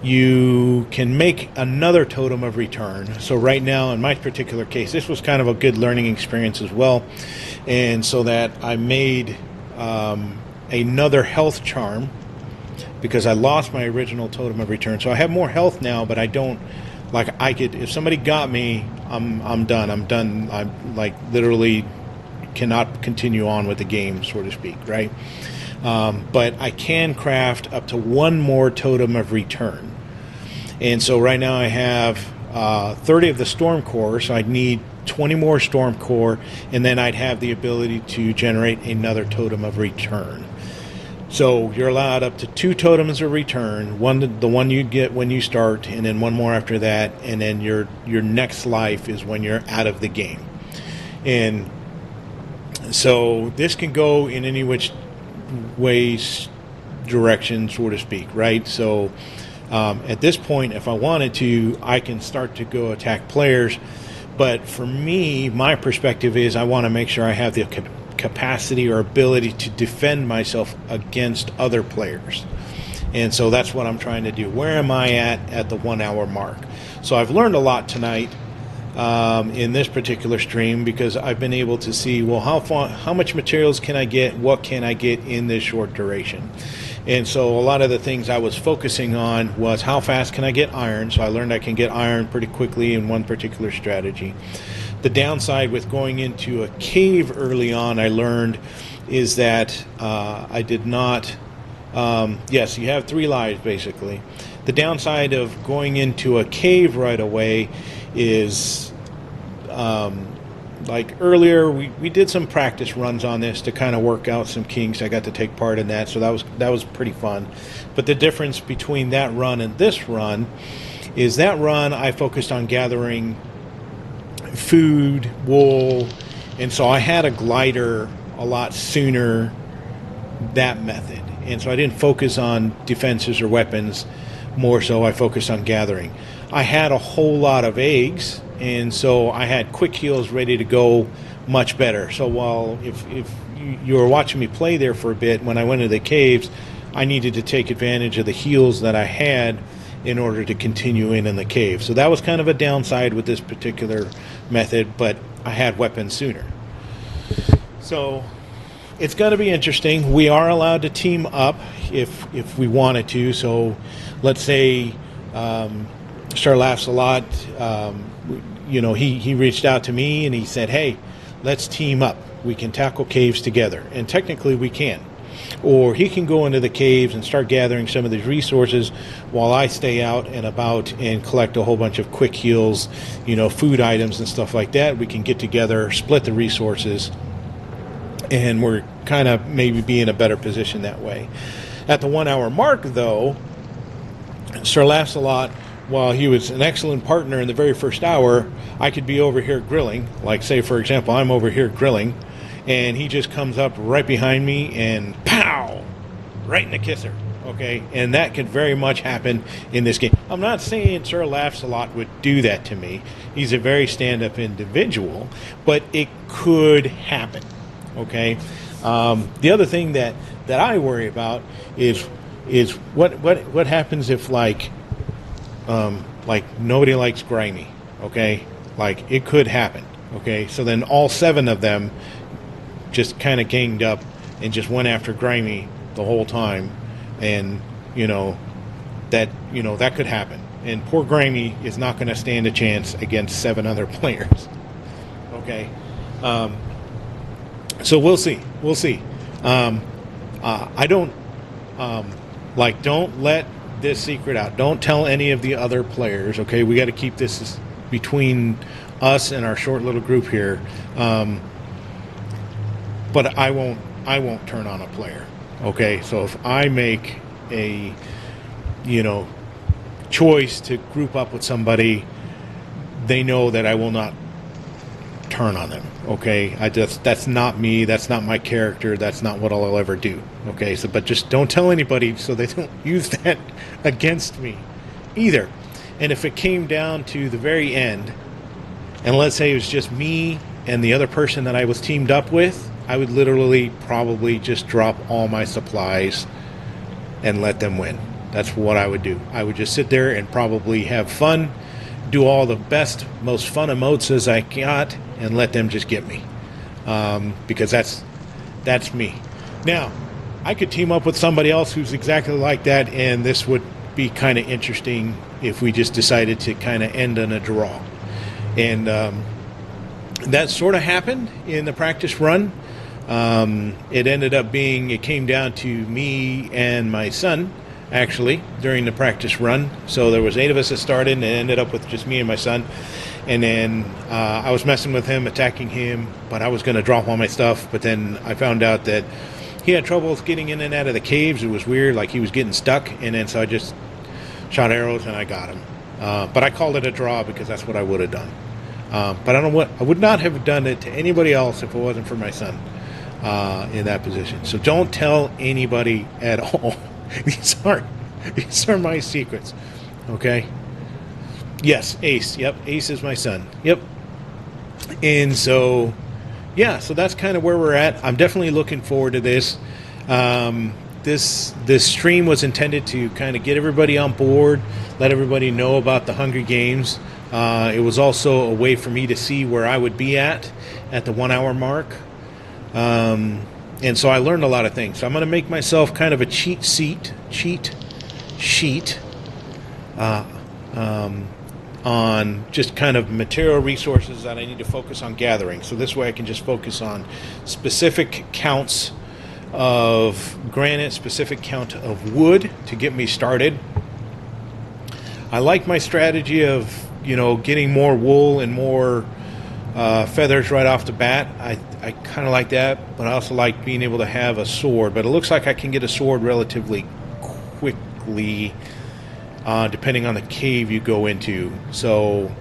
You can make another totem of return. So right now, in my particular case, this was kind of a good learning experience as well. And so that I made another health charm because I lost my original totem of return. So I have more health now, but I don't, like, I could, if somebody got me, I'm done. I'm done. I like literally cannot continue on with the game, so to speak, right? But I can craft up to one more totem of return. And so right now I have 30 of the storm core, so I'd need 20 more storm core, and then I'd have the ability to generate another totem of return. So you're allowed up to 2 totems of return, the one you get when you start, and then one more after that, and then your next life is when you're out of the game. And so this can go in any which ways, direction, so to speak, right? So at this point, if I wanted to, I can start to go attack players. But for me, my perspective is I want to make sure I have the capacity or ability to defend myself against other players. And so that's what I'm trying to do. Where am I at the 1 hour mark? So I've learned a lot tonight in this particular stream, because I've been able to see, well, how much materials can I get? What can I get in this short duration? And so a lot of the things I was focusing on was how fast can I get iron. So I learned I can get iron pretty quickly in one particular strategy. The downside with going into a cave early on, I learned, is that I did not Yes, you have 3 lives basically. The downside of going into a cave right away is, like earlier, we did some practice runs on this to kind of work out some kinks. I got to take part in that, so that was pretty fun. But the difference between that run and this run is that run I focused on gathering food, wool, and so I had a glider a lot sooner that method. And so I didn't focus on defenses or weapons, more so I focused on gathering. I had a whole lot of eggs, and so I had quick heals ready to go much better. So while if you were watching me play there for a bit, when I went into the caves, I needed to take advantage of the heals that I had in order to continue in the cave. So that was kind of a downside with this particular method, but I had weapons sooner. So it's going to be interesting. We are allowed to team up if we wanted to. So let's say Star Laughs a Lot, he reached out to me and he said, hey, let's team up. We can tackle caves together. And technically we can. Or he can go into the caves and start gathering some of these resources while I stay out and about and collect a whole bunch of quick heals, food items and stuff like that. We can get together, split the resources, and we're kind of maybe be in a better position that way. At the 1 hour mark, though, Sir Laughs a Lot, while he was an excellent partner in the very first hour, I could be over here grilling. Like, say, for example, I'm over here grilling, and he just comes up right behind me and pow! Right in the kisser. Okay? And that could very much happen in this game. I'm not saying Sir Laughs a Lot would do that to me. He's a very stand-up individual, but it could happen. Okay? The other thing that I worry about is what happens if like nobody likes Grimy. Okay? Like, it could happen. Okay? So then all 7 of them just kind of ganged up and just went after Grimy the whole time, and that could happen, and poor Grimy is not going to stand a chance against 7 other players. Okay, so we'll see. I don't don't let this secret out. Don't tell any of the other players. Okay, we got to keep this between us and our short little group here. But I won't turn on a player. Okay, so if I make a choice to group up with somebody, they know that I will not turn on them. Okay, that's not me. That's not my character. That's not what I'll ever do. Okay, so but just don't tell anybody so they don't use that against me either. And if it came down to the very end, and let's say it was just me and the other person that I was teamed up with, I would literally probably just drop all my supplies and let them win. That's what I would do. I would just sit there and probably have fun, do all the best, most fun emotes as I got, and let them just get me. Because that's me. Now, I could team up with somebody else who's exactly like that, and this would be kind of interesting if we just decided to kind of end on a draw. And that sort of happened in the practice run. It ended up being, it came down to me and my son, actually, during the practice run. So there was 8 of us that started, and it ended up with just me and my son. And then I was messing with him, attacking him, but I was going to drop all my stuff. But then I found out that he had trouble getting in and out of the caves. It was weird, like he was getting stuck. And then so I just shot arrows and I got him. But I called it a draw because that's what I would have done. But I would not have done it to anybody else if it wasn't for my son. In that position. So don't tell anybody at all. These are my secrets. Okay? Yes, Ace. Yep, Ace is my son. Yep. And so, yeah, so that's kind of where we're at. I'm definitely looking forward to this. This stream was intended to kind of get everybody on board, let everybody know about the Hungry Games. It was also a way for me to see where I would be at the 1 hour mark. And so I learned a lot of things. So I'm going to make myself kind of a cheat sheet on just kind of material resources that I need to focus on gathering. So this way I can just focus on specific counts of granite, specific count of wood to get me started. I like my strategy of, you know, getting more wool and more feathers right off the bat. I kind of like that, but I also like being able to have a sword. But it looks like I can get a sword relatively quickly, depending on the cave you go into. So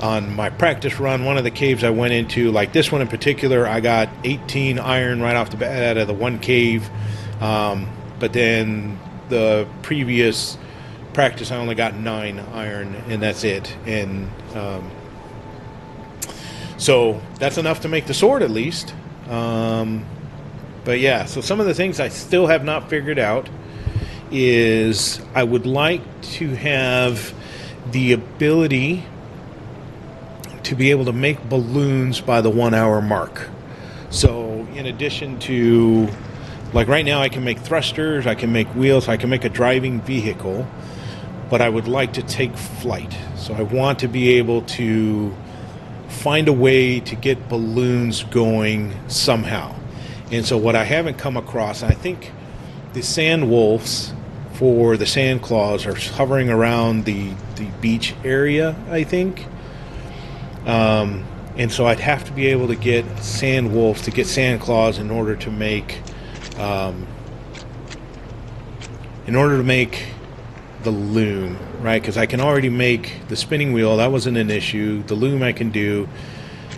on my practice run, one of the caves I went into, like this one in particular, I got 18 iron right off the bat out of the one cave. But then the previous practice, I only got 9 iron, and that's it. And so that's enough to make the sword at least. But yeah, so some of the things I still have not figured out is I would like to have the ability to be able to make balloons by the 1 hour mark. So in addition to, like right now I can make thrusters, I can make wheels, I can make a driving vehicle, but I would like to take flight. So I want to be able to find a way to get balloons going somehow. And so what I haven't come across, I think the sand wolves for the sand claws are hovering around the beach area, I think. And so I'd have to be able to get sand wolves to get sand claws in order to make the loom, right? Because I can already make the spinning wheel. That wasn't an issue. The loom I can do.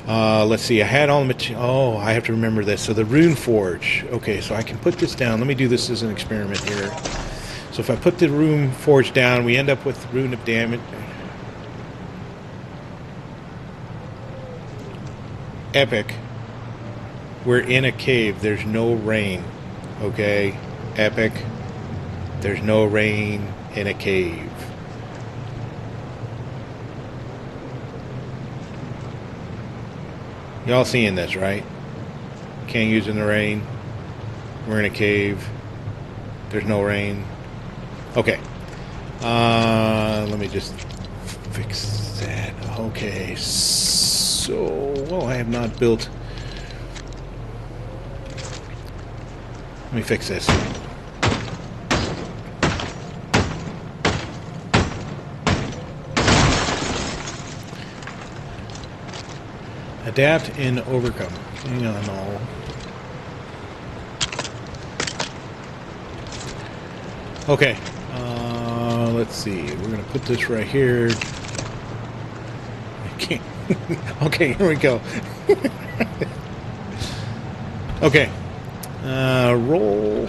Let's see. I had all the material. Oh, I have to remember this. So the rune forge. Okay, so I can put this down. Let me do this as an experiment here. So if I put the rune forge down, we end up with rune of damage. Epic. We're in a cave. There's no rain. Okay? Epic. There's no rain in a cave. Y'all seeing this, right? Can't use in the rain. We're in a cave. There's no rain. Okay. Let me just fix that. Okay. So, well, I have not built. Let me fix this. Adapt and overcome. Hang on, all. Okay. Let's see. We're gonna put this right here. Okay. Okay. Here we go. Okay. Roll.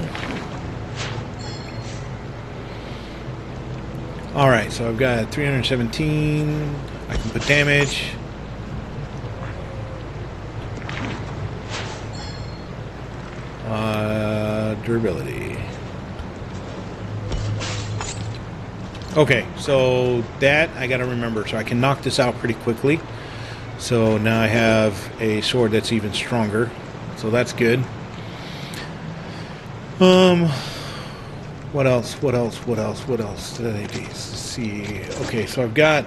All right. So I've got 317. I can put damage. Durability. Okay, so that I gotta remember, so I can knock this out pretty quickly. So now I have a sword that's even stronger, so that's good. What else did I do? Let's see. Okay, so I've got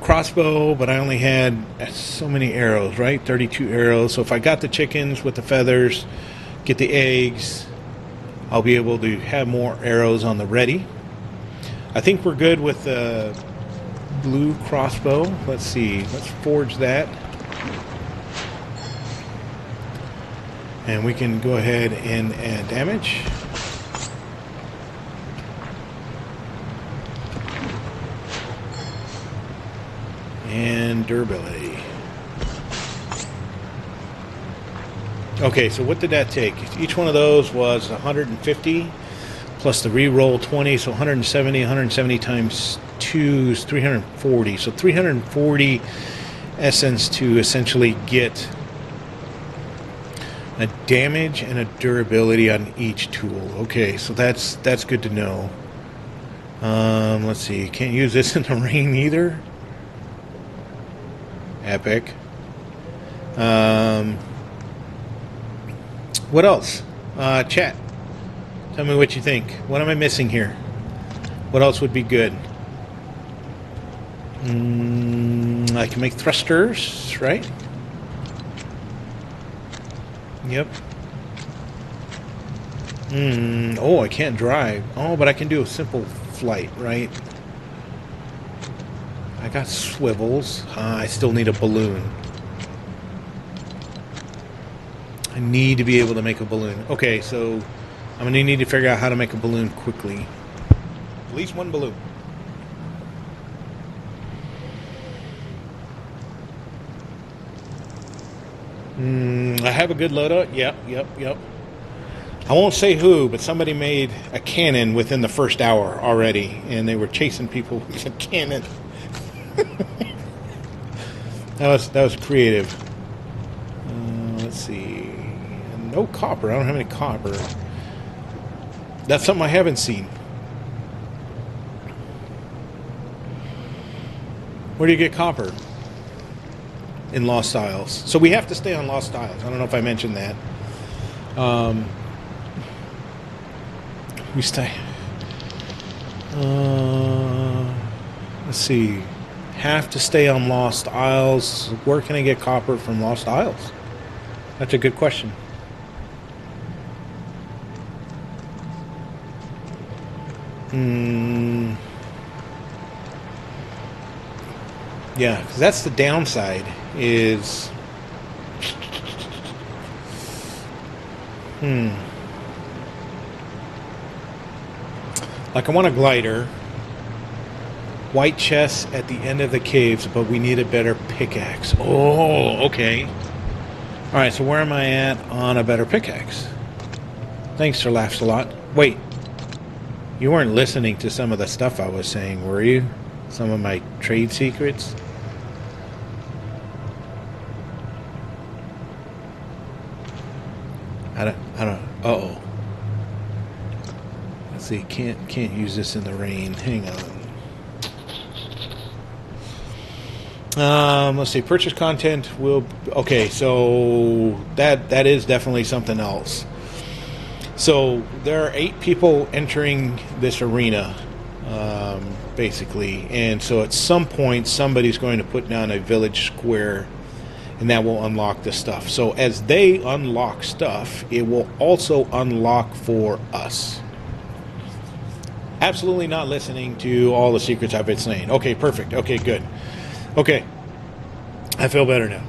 crossbow, but I only had so many arrows, right? 32 arrows. So if I got the chickens with the feathers, get the eggs, I'll be able to have more arrows on the ready. I think we're good with the blue crossbow. Let's see. Let's forge that. And we can go ahead and add damage. And durability. Okay, so what did that take? Each one of those was 150 plus the re-roll 20, so 170 times 2 is 340. So 340 essence to essentially get a damage and a durability on each tool. Okay, so that's good to know. Let's see. Can't use this in the rain either. Epic. What else? Chat. Tell me what you think. What am I missing here? What else would be good? I can make thrusters, right? Yep. Oh, I can't drive. Oh, but I can do a simple flight, right? I got swivels. I still need a balloon. I need to be able to make a balloon. Okay, so I'm going to need to figure out how to make a balloon quickly. At least one balloon. I have a good loadout. Yep. I won't say who, but somebody made a cannon within the first hour already, and they were chasing people with a cannon. That was creative. Let's see. No copper. I don't have any copper. That's something I haven't seen. Where do you get copper? In Lost Isles. So we have to stay on Lost Isles. I don't know if I mentioned that. We stay. Let's see. Have to stay on Lost Isles. Where can I get copper from Lost Isles? That's a good question. Yeah, because that's the downside. Is like I want a glider, white chest at the end of the caves, but we need a better pickaxe. Oh, okay. All right, so where am I at on a better pickaxe? Thanks, Sir Laughs a Lot. Wait, you weren't listening to some of the stuff I was saying, were you? Some of my trade secrets? I don't. Uh-oh. Let's see. Can't use this in the rain. Hang on. Let's see. Purchase content will. Okay, so that is definitely something else. So there are 8 people entering this arena, basically, and so at some point somebody's going to put down a village square. And that will unlock the stuff. So as they unlock stuff, it will also unlock for us. Absolutely not listening to all the secrets I've been saying. Okay, perfect. Okay, good. Okay. I feel better now.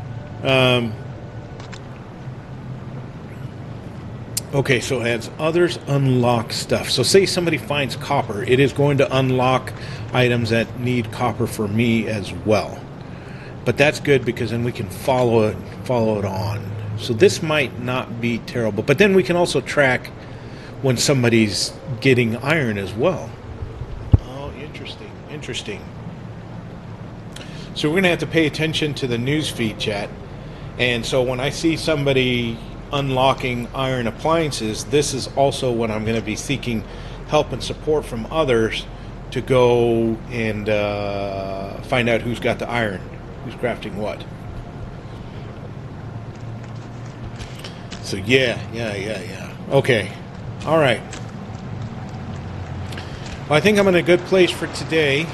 Okay, so as others unlock stuff. So say somebody finds copper. It is going to unlock items that need copper for me as well. But that's good because then we can follow it on. So this might not be terrible. But then we can also track when somebody's getting iron as well. Oh, interesting. So we're going to have to pay attention to the news feed, chat. And so when I see somebody unlocking iron appliances, this is also when I'm going to be seeking help and support from others to go and find out who's got the iron. Who's crafting what? So yeah. Okay. All right. Well, I think I'm in a good place for today.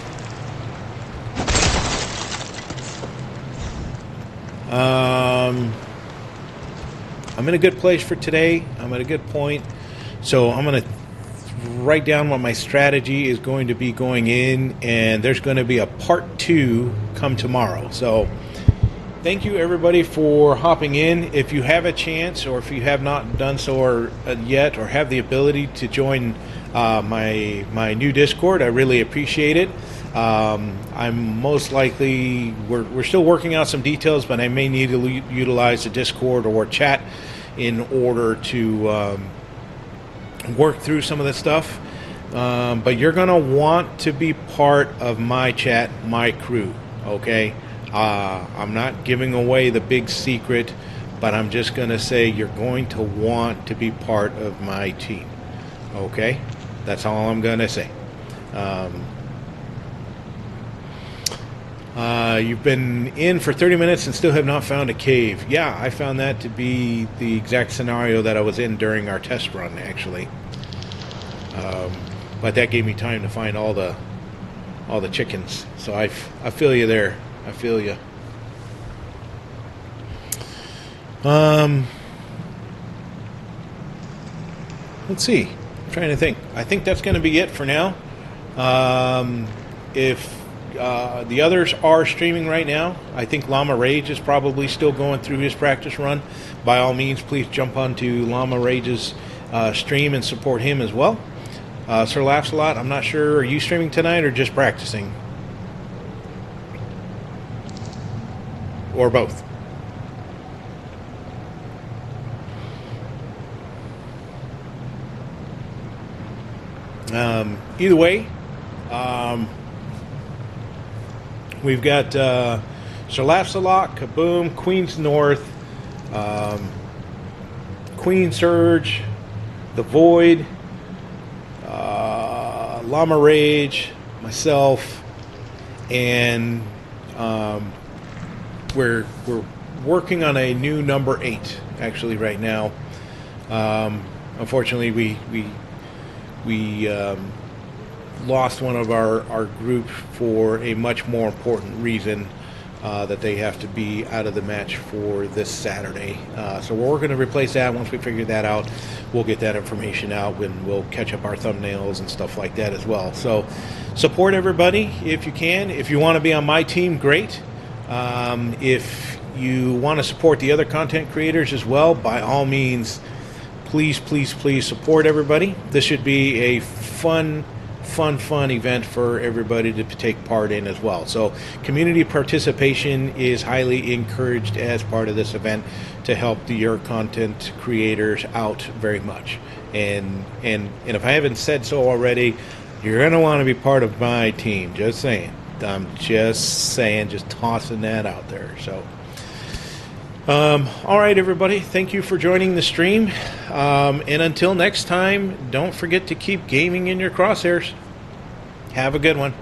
I'm in a good place for today. I'm at a good point. So I'm going to write down what my strategy is going to be going in, and there's going to be a part 2 come tomorrow. So thank you everybody for hopping in. If you have a chance, or if you have not done so yet, or have the ability to join my new Discord, I really appreciate it. I'm most likely, we're still working out some details, but I may need to utilize the Discord or chat in order to work through some of this stuff, but you're gonna want to be part of my chat, my crew. Okay, I'm not giving away the big secret, but I'm just gonna say you're going to want to be part of my team. Okay, that's all I'm gonna say. You've been in for 30 minutes and still have not found a cave. Yeah, I found that to be the exact scenario that I was in during our test run, actually. But that gave me time to find all the chickens. So I feel you there. I feel you. let's see. I'm trying to think. I think that's going to be it for now. If the others are streaming right now, I think Llama Rage is probably still going through his practice run. By all means, please jump onto Llama Rage's stream and support him as well. Sir Laughs a Lot, I'm not sure, are you streaming tonight or just practicing? Or both? Either way, we've got Sir Laughs a Lot, Kaboom, Queen's North, Queen Surge, The Void, Llama Rage, myself, and we're working on a new number 8 actually right now. Unfortunately, we lost one of our group for a much more important reason, that they have to be out of the match for this Saturday. So we're going to replace that. Once we figure that out, we'll get that information out when we'll catch up our thumbnails and stuff like that as well. So support everybody if you can. If you want to be on my team, great. If you want to support the other content creators as well, by all means, please support everybody. This should be a fun event for everybody to take part in as well. So community participation is highly encouraged as part of this event to help your content creators out very much. And if I haven't said so already, you're going to want to be part of my team. Just saying. I'm just saying, just tossing that out there. So all right, everybody, thank you for joining the stream. And until next time, don't forget to keep gaming in your crosshairs. Have a good one.